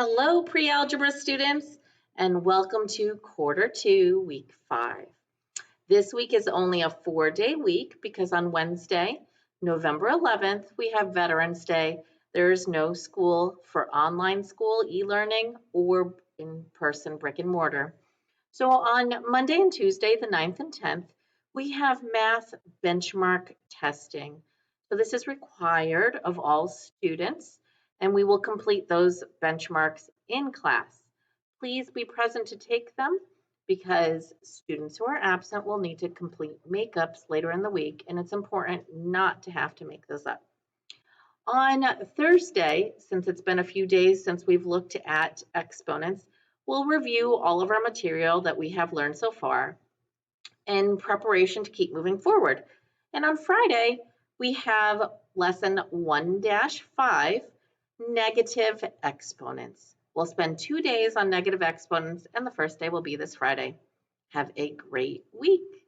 Hello, pre-algebra students, and welcome to quarter 2, week 5. This week is only a 4-day week because on Wednesday, November 11th, we have Veterans Day. There is no school for online school, e-learning, or in-person brick and mortar. So on Monday and Tuesday, the 9th and 10th, we have math benchmark testing. So this is required of all students, and we will complete those benchmarks in class. Please be present to take them because students who are absent will need to complete makeups later in the week, and it's important not to have to make those up. On Thursday, since it's been a few days since we've looked at exponents, we'll review all of our material that we have learned so far in preparation to keep moving forward. And on Friday, we have lesson 1-5, negative exponents. We'll spend 2 days on negative exponents, and the first day will be this Friday. Have a great week.